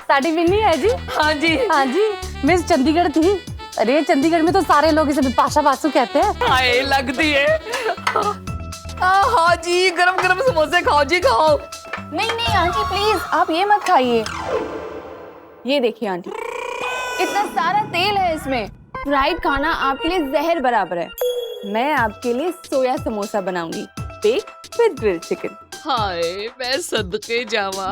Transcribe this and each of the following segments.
Sari Vinny है जी। हाँ जी। हाँ जी, मिस चंडीगढ़ थी। अरे चंडीगढ़ में तो सारे लोग इसे बिपाशा बासु कहते हैं। हाय लगती है। हाँ जी, गरम गरम समोसे खाओ जी, खाओ। नहीं नहीं आंटी प्लीज, आप ये मत खाइए। ये देखिए आंटी, इतना सारा तेल है इसमें। फ्राइड खाना आपके लिए जहर बराबर है। मैं आपके लिए सोया समोसा बनाऊंगी, बेक विद ग्रिल्ड चिकन। हाय मैं सदके जावा।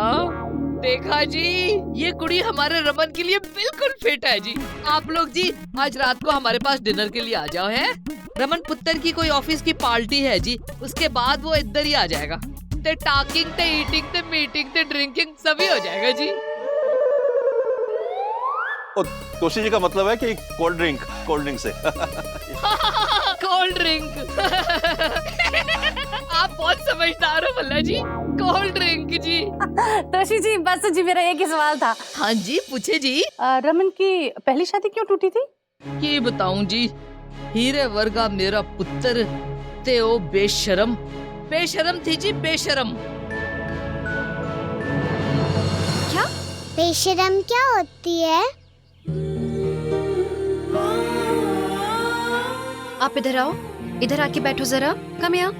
देखा जी, ये कुड़ी हमारे रमन के लिए बिल्कुल फिट है जी। आप लोग जी आज रात को हमारे पास डिनर के लिए आ जाओ। है रमन पुत्र की कोई ऑफिस की पार्टी है जी, उसके बाद वो इधर ही आ जाएगा। ते टॉकिंग, ते ईटिंग, ते मीटिंग, ते ड्रिंकिंग सभी हो जाएगा जी। तोशी जी का मतलब है कि कोल्ड ड्रिंक से। Cold drink. आप बहुत समझदार हो भल्ला जी। कोल्ड ड्रिंक जी। तोशी जी बस जी, मेरा एक ही सवाल था। हाँ जी पूछे जी। रमन की पहली शादी क्यों टूटी थी? ये बताऊं जी, हीरे वर्गा मेरा पुत्र ते ओ बेशरम थी जी, बेशरम। क्या बेशरम क्या होती है? आप इधर आओ, इधर आके बैठो जरा। कम यहाँ।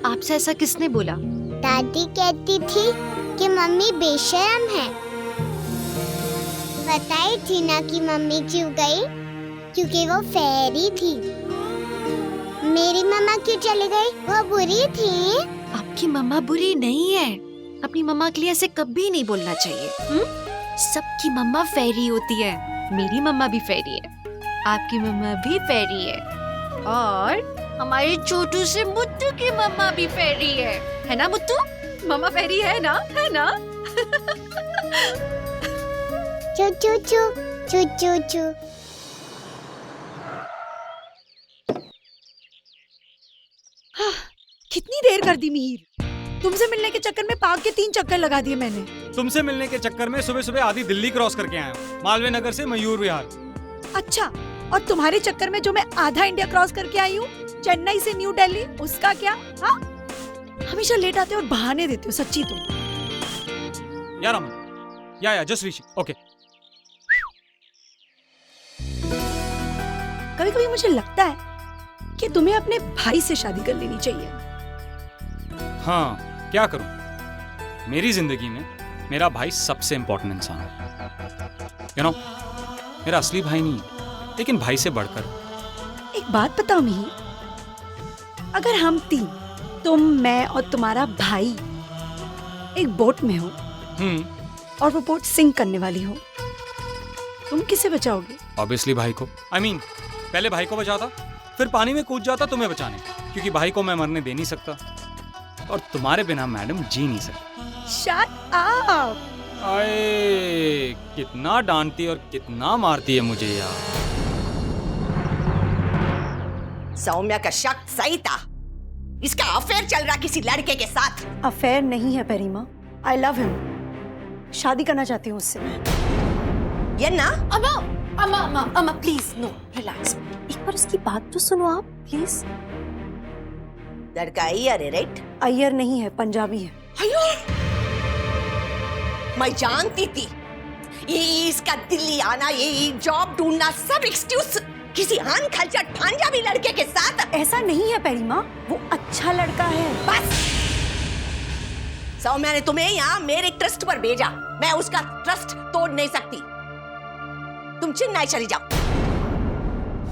आपसे ऐसा किसने बोला? दादी कहती थी कि मम्मी बेशरम है। बताई थी ना कि मम्मी क्यों गई, क्योंकि वो फेरी थी। मेरी मम्मा क्यों चली गई, वो बुरी थी। आपकी मम्मा बुरी नहीं है। अपनी मम्मा के लिए ऐसे कभी नहीं बोलना चाहिए। सबकी मम्मा फेरी होती है। मेरी मम्मा भी फेरी है, आपकी मम्मा भी फेरी है, और हमारे छोटू से मुत्तू की मम्मा भी फेरी है ना मुत्तू? मम्मा फेरी है ना, है ना? चू चू चू चू चू चू। कितनी देर कर दी मिहिर, तुमसे मिलने के चक्कर में पार्क के 3 चक्कर लगा दिए मैंने। तुमसे मिलने के चक्कर में सुबह सुबह आधी दिल्ली क्रॉस करके आया हूँ, मालवीय नगर से मयूर विहार। अच्छा, और तुम्हारे चक्कर में जो मैं आधा इंडिया क्रॉस करके आई हूँ, चेन्नई से न्यू दिल्ली, उसका क्या? हाँ, हमेशा लेट आते हो और बहाने देते हो, सच्ची तुम। यार अमन, या जस्ट रीच, ओके। कभी कभी मुझे लगता है कि तुम्हें अपने भाई से शादी कर लेनी चाहिए। हाँ, क्या करूं? मेरी जिंदगी में मेरा भाई सबसे इम्पोर्टेंट इंसान है। यू नो, मेरा असली भाई नहीं, लेकिन भाई से बढ़कर। एक बात बताओ मिहिर, अगर हम 3, तुम, मैं और तुम्हारा भाई एक बोट में हो और वो बोट सिंक करने वाली हो, तुम किसे बचाओगे? ऑब्वियसली भाई को। I mean, पहले भाई को बचाता, फिर पानी में कूद जाता तुम्हें बचाने, क्योंकि भाई को मैं मरने दे नहीं सकता, और तुम्हारे बिना मैडम जी नहीं सकता। Shut up. आए, कितना डांटती और कितना मारती है मुझे यार। सौम्या का शक सही था, इसका अफेयर चल रहा किसी लड़के के साथ। अफेयर नहीं है पेरीमा, आई लव हिम, शादी करना चाहती हूँ उससे मैं। ये ना अम्मा प्लीज नो, रिलैक्स। एक बार उसकी बात तो सुनो आप प्लीज। लड़का अय्यर है, राइट? अय्यर नहीं है, पंजाबी है। अयो, मैं जानती थी ये इसका दिल्ली आना, ये जॉब ढूंढना सब एक्सक्यूज किसी अनकल्चर्ड पंजाबी लड़के के साथ। ऐसा नहीं है पेरीमा, वो अच्छा लड़का है। बस सौम्या ने तुम्हें यहाँ मेरे ट्रस्ट पर भेजा, मैं उसका ट्रस्ट तोड़ नहीं सकती। तुम चेन्नई चली जाओ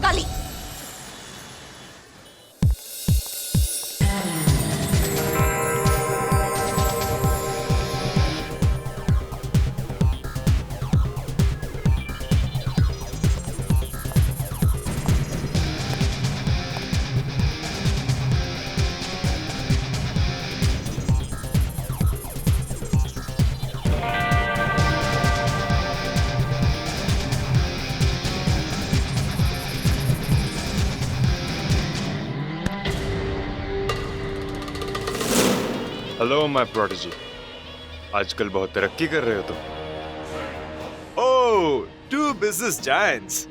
कल ही। हेलो माय प्रोटेजी, आजकल बहुत तरक्की कर रहे हो तुम। ओह, 2 business giants,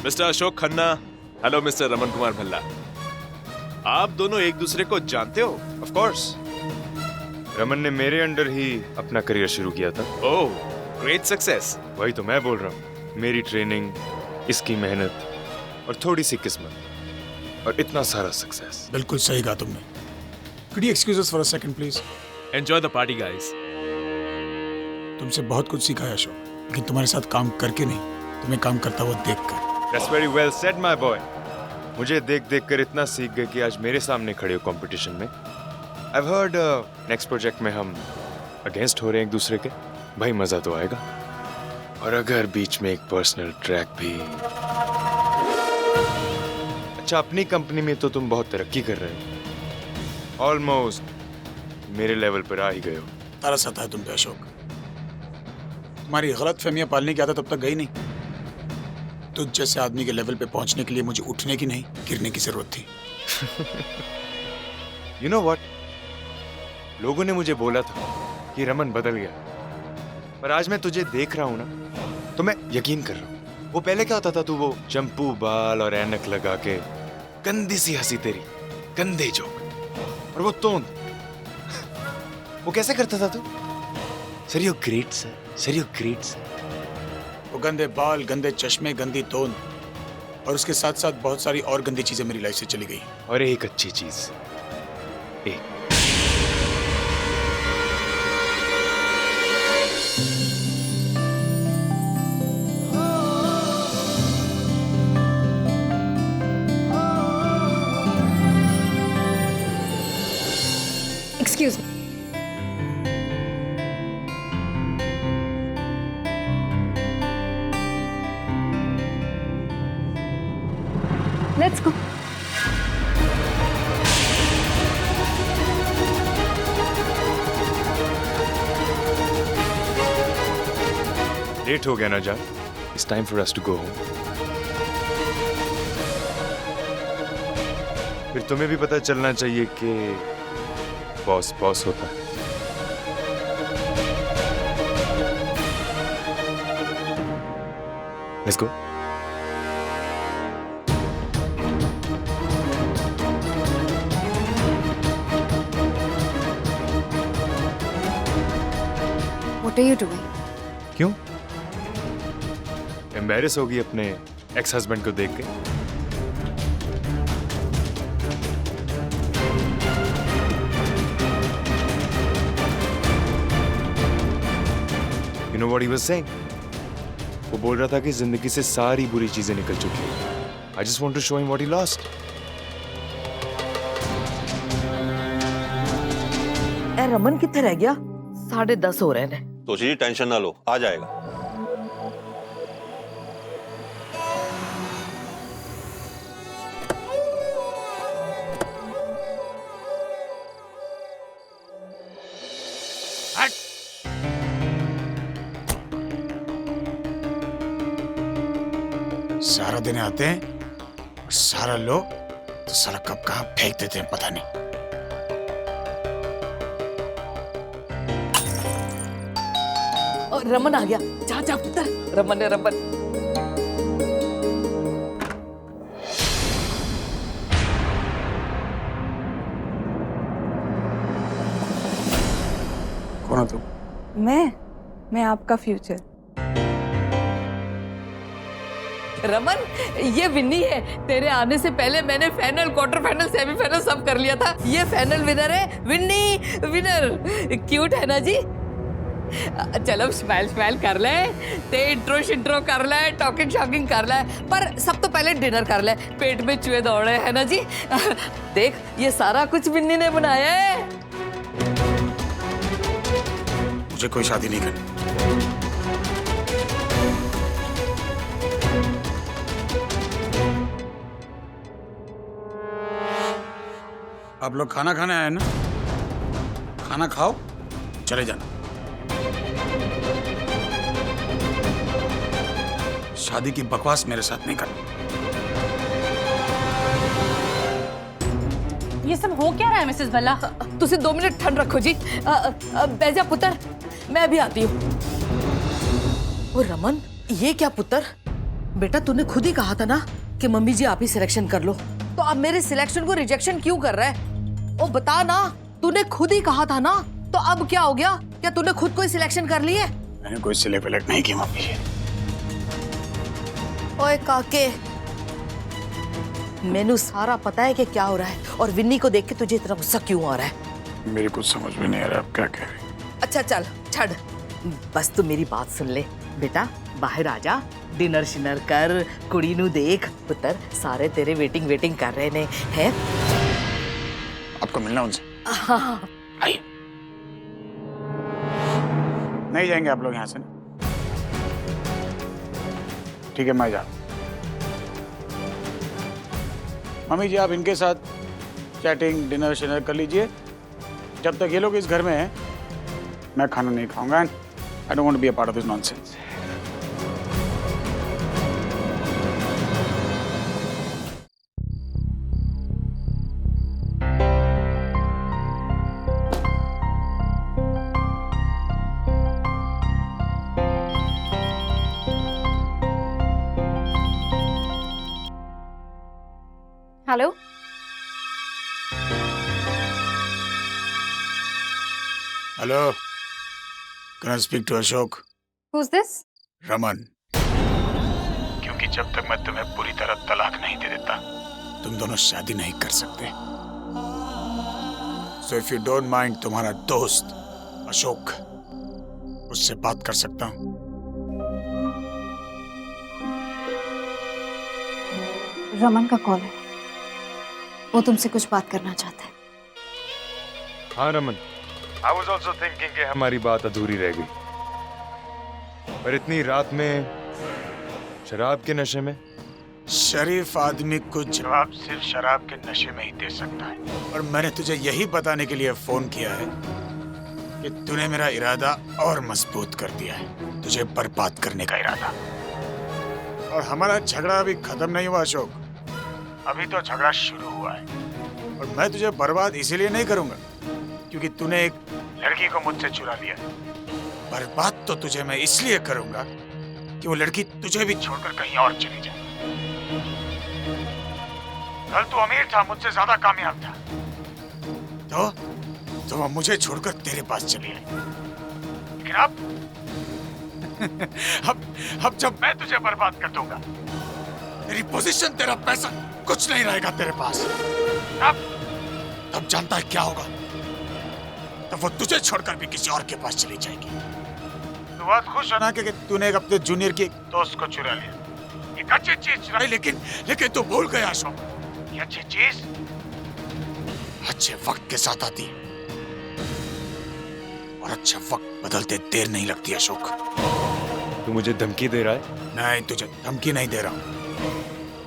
mister Ashok Khanna, hello mister Raman Kumar Bhalla. आप दोनों एक दूसरे को जानते हो? Of course. रमन ने मेरे अंडर ही अपना करियर शुरू किया था। ओह, ग्रेट सक्सेस। वही तो मैं बोल रहा हूँ, मेरी ट्रेनिंग, इसकी मेहनत और थोड़ी सी किस्मत और इतना सारा सक्सेस। बिल्कुल सही कहा तुमने। Could you excuse us for a second, please? Enjoy the party, guys. तुमसे बहुत कुछ सीखा है अशोक, लेकिन तुम्हारे साथ काम करके नहीं, तुम्हें काम करता हुआ देखकर। That's very well said, my boy. मुझे देख कर इतना सीख गए कि आज मेरे सामने खड़े हो कंपटीशन में। I've heard नेक्स्ट प्रोजेक्ट में हम अगेंस्ट हो रहे हैं एक दूसरे के। भाई मजा तो आएगा। और अगर बीच में एक पर्सनल ट्रैक भी। अच्छा, अपनी कंपनी में तो तुम बहुत तरक्की कर रहे हो, ऑलमोस्ट मेरे लेवल पर आ ही गए हो। तरस आता है तुम पे अशोक। तुम्हारी गलत फहमियां पालने की आदत अब तक गई नहीं। तुझ जैसे आदमी के लेवल पे पहुंचने के लिए मुझे उठने की नहीं, गिरने की जरूरत थी। You know what? लोगों ने मुझे बोला था कि रमन बदल गया, पर आज मैं तुझे देख रहा हूं ना, तो मैं यकीन कर रहा हूं। वो पहले क्या होता था, तू वो चंपू बाल और ऐनक लगा के, गंदी सी हंसी तेरी, गंदे जोक, और वो तोंद, वो कैसे करता था तू? Sir you great sir, sir you great sir. वो गंदे बाल, गंदे चश्मे, गंदी तोन और उसके साथ साथ बहुत सारी और गंदी चीजें मेरी लाइफ से चली गई। और एक अच्छी चीज, एक excuse me. Let's go. Late हो गया ना जान, it's time for us to go home. फिर तुम्हें भी पता चलना चाहिए कि बॉस बॉस होता है। Let's go. What are you doing? क्यों? एम्बैरेस होगी अपने एक्स हस्बैंड को देख के? You know what he was saying? वो बोल रहा था कि जिंदगी से सारी बुरी चीजें निकल चुकी हैं। I just want to show him what he lost. Raman कितने रह गया? 10:30 हो रहे हैं। तोशी जी टेंशन ना लो, आ जाएगा। सारा दिन आते हैं और सारा लोग तो साला कब कहाँ फेंक देते हैं पता नहीं। और रमन आ गया। जा जा पुत्र, रमन है रमन। कौन हो तुम? मैं आपका फ्यूचर। रमन, ये विन्नी है। तेरे आने से पहले मैंने फाइनल, क्वार्टर फाइनल, सेमीफाइनल सब कर लिया था। ये फाइनल विनर है, विन्नी विनर। क्यूट है ना जी? चलो स्माइल स्माइल कर ले, ते इंट्रो कर ले, टॉकिंग शॉकिंग कर ले, पर सब तो पहले डिनर कर ले। पेट में चूहे दौड़े है ना जी? देख, ये सारा कुछ विन्नी ने बनाया है। मुझे कोई शादी नहीं करनी। आप लोग खाना खाने आए ना? खाना खाओ, चले जाना। शादी की बकवास मेरे साथ नहीं करनी। ये सब हो क्या रहा है मिसेस भल्ला? तुसी 2 मिनट ठंड रखो जी। बैजा पुत्र, मैं अभी आती हूँ। ओ रमन, ये क्या पुत्र? बेटा तूने खुद ही कहा था ना कि मम्मी जी आप ही सिलेक्शन कर लो, तो अब मेरे सिलेक्शन को रिजेक्शन क्यों कर रहा है? ओ बता ना, तूने खुद ही कहा था ना, तो अब क्या हो गया? क्या तूने खुद कोई सिलेक्शन कर ली है? मैंने कोई सिलेक्ट विलेक्ट नहीं की मम्मी जी। ओए काके, मैनू सारा पता है कि क्या हो रहा है और विन्नी को देख के तुझे इतना गुस्सा क्यों आ रहा है। मेरी कुछ समझ में नहीं आ रहा आप क्या कह रहे हैं। अच्छा चल छड़, बस तू मेरी बात सुन ले बेटा, बाहर आ जा, डिनर शिनर कर, कुड़ी नू देख। पुत्र सारे तेरे वेटिंग कर रहे ने हैं। आपको मिलना उनसे? हाँ। आइए। नहीं जाएंगे आप लोग यहाँ से? ठीक है मैं जा। मम्मी जी आप इनके साथ चैटिंग डिनर शिनर कर लीजिए। जब तक ये लोग इस घर में हैं मैं खाना नहीं खाऊंगा। I don't want to be a part of this nonsense. Hello, hello, can I speak to Ashok? who's this? Raman. क्योंकि जब तक मैं तुम्हें पूरी तरह तलाक नहीं दे देता तुम दोनों शादी नहीं कर सकते। So if you don't mind, तुम्हारा दोस्त अशोक, उससे बात कर सकता हूँ? रमन का कॉल है, वो तुमसे कुछ बात करना चाहता है। हाँ Raman, I was also thinking कि हमारी बात अधूरी रह गई, पर इतनी रात में शराब के नशे में। शरीफ आदमी को जवाब सिर्फ शराब के नशे में ही दे सकता है। और मैंने तुझे यही बताने के लिए फोन किया है कि तूने मेरा इरादा और मजबूत कर दिया है, तुझे बर्बाद करने का इरादा। और हमारा झगड़ा अभी खत्म नहीं हुआ अशोक, अभी तो झगड़ा शुरू हुआ है। और मैं तुझे बर्बाद इसीलिए नहीं करूंगा क्योंकि तूने एक लड़की को मुझसे चुरा लिया। बर्बाद तो तुझे मैं इसलिए करूंगा कि वो लड़की तुझे भी छोड़कर कहीं और चली जाए। कल तू अमीर था, मुझसे ज्यादा कामयाब था, तो वो मुझे छोड़कर तेरे पास चली आई। लेकिन अब जब मैं तुझे बर्बाद कर दूंगा, तेरी पोजीशन, तेरा पैसा, कुछ नहीं रहेगा तेरे पास। तब जानता है क्या होगा? तब वो तुझे छोड़कर भी किसी और के पास चली जाएगी। तू बहुत खुश होना कि तूने अपने जूनियर की दोस्त को चुरा लिया। एक अच्छी चीज चुराई, लेकिन तू भूल गया अशोक, ये अच्छी चीज अच्छे वक्त के साथ आती है और अच्छे वक्त बदलते देर नहीं लगती अशोक। तू मुझे धमकी दे रहा है? नहीं, तुझे धमकी नहीं दे रहा हूँ,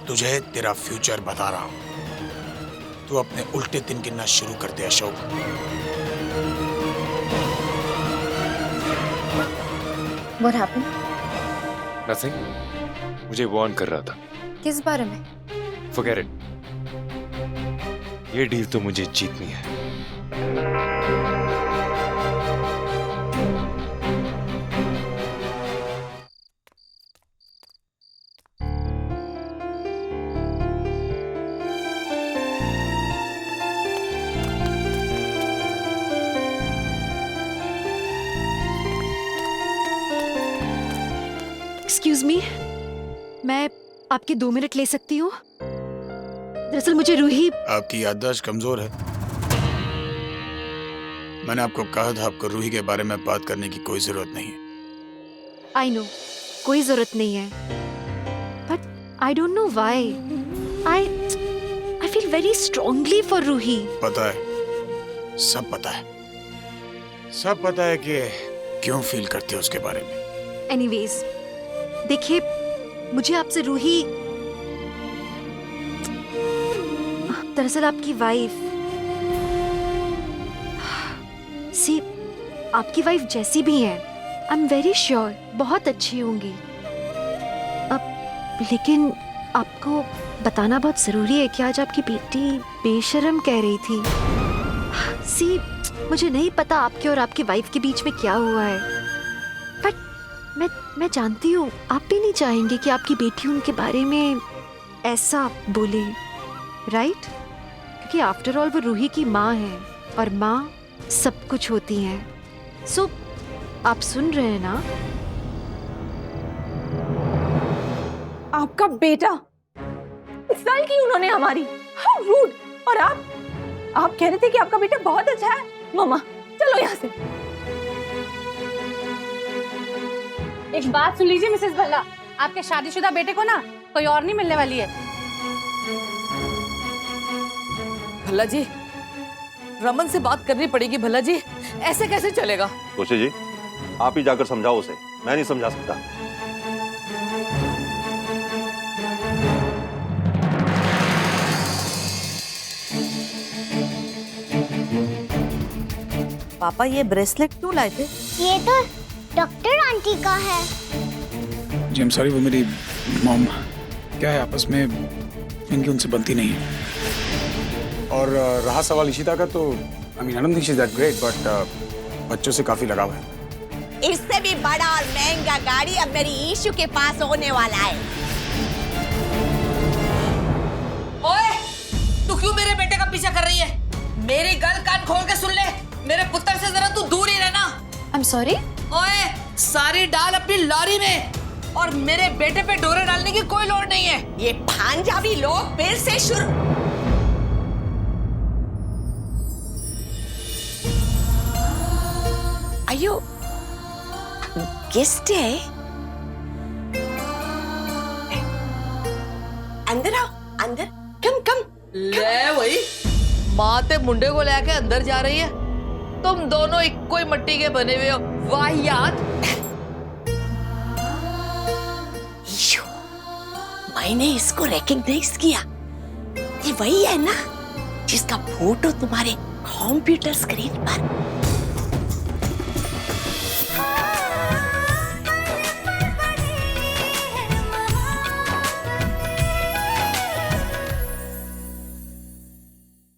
तुझे तेरा फ्यूचर बता रहा हूँ। तू अपने उल्टे दिन गिनना शुरू कर दे अशोक। What happened? Nothing. मुझे वार्न कर रहा था। किस बारे में? Forget it. ये डील तो मुझे जीतनी है। एक्सक्यूज मी, मैं आपके 2 मिनट ले सकती हूँ? दरअसल मुझे रूही। आपकी याददाश्त कमजोर है। मैंने आपको कहा था आपको रूही के बारे में बात करने की कोई जरूरत नहीं है। आई नो, कोई जरूरत नहीं है, but I don't know why I feel very strongly for Roohi. पता है, सब पता है, सब पता है कि क्यों फील करते हो उसके बारे में। एनीवेज, देखिए, मुझे आपसे रूही, दरअसल आपकी वाइफ, सी, आपकी वाइफ जैसी भी है, आई एम वेरी श्योर बहुत अच्छी होंगी। अब लेकिन आपको बताना बहुत जरूरी है कि आज आपकी बेटी बेशर्म कह रही थी। सी, मुझे नहीं पता आपके और आपकी वाइफ के बीच में क्या हुआ है, बट मैं जानती हूँ आप भी नहीं चाहेंगे कि आपकी बेटी उनके बारे में ऐसा बोले, राइट? क्योंकि आफ्टर ऑल वो रूही की माँ है और माँ सब कुछ होती हैं। सो आप सुन रहे हैं ना? आपका बेटा इंसल्ट की उन्होंने हमारी। How rude. और आप कह रहे थे कि आपका बेटा बहुत अच्छा है। मम्मा चलो यहाँ से। एक बात सुन लीजिए मिसेस भल्ला, आपके शादीशुदा बेटे को ना कोई और नहीं मिलने वाली है। भल्ला जी, रमन से बात करनी पड़ेगी भल्ला जी, ऐसे कैसे चलेगा? तोशी जी, आप ही जाकर समझाओ उसे, मैं नहीं समझा सकता। पापा ये ब्रेसलेट क्यों लाए थे? ये तो डॉक्टर आंटी का है। जी आई एम सॉरी, वो मेरी मॉम, क्या है आपस में इनकी उनसे बनती नहीं है। और रहा सवाल इशिता का, तो I mean I don't think she is that great, but बच्चों से काफी लगाव है। इससे भी बड़ा और महंगा गाड़ी अब मेरी ईशु के पास होने वाला है। ओए, तू क्यों मेरे बेटे का पीछा कर रही है? मेरी गल कान खोल के सुन ले, मेरे पुत्र से जरा तू दूर ही रहना। I am sorry. ओए, सारी डाल अपनी लॉरी में, और मेरे बेटे पे डोरे डालने की कोई लोड़ नहीं है। ये पंजाबी लोग फिर से शुरू। आयो गेस्ट है, अंदर आओ, अंदर कम कम। ले वही माँ ते मुंडे को लेके अंदर जा रही है। तुम दोनों इक्को ही मट्टी के बने हुए हो, वाहियात। ईशु, मैंने इसको रिकॉग्नाइज किया। ये वही है ना जिसका फोटो तुम्हारे कंप्यूटर स्क्रीन पर